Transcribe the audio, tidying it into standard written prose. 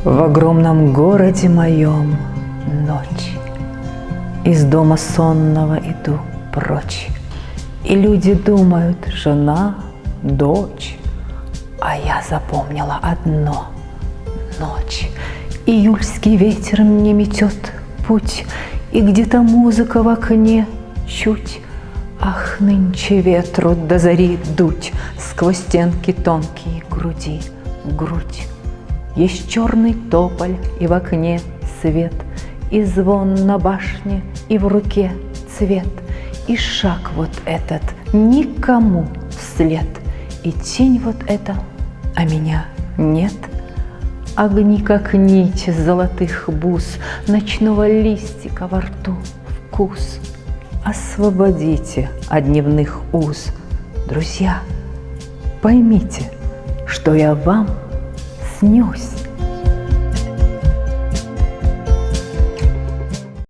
В огромном городе моем ночь. Из дома сонного иду прочь. И люди думают: жена, дочь. А я запомнила одно — ночь. Июльский ветер мне метет путь, и где-то музыка в окне чуть. Ах, нынче ветру до зари дуть сквозь стенки тонкие груди в грудь. Есть черный тополь, и в окне свет, и звон на башне, и в руке цвет, и шаг вот этот никому вслед, и тень вот эта, а меня нет. Огни, как нить золотых бус, ночного листика во рту вкус. Освободите от дневных уз, друзья, поймите, что я вам снюсь.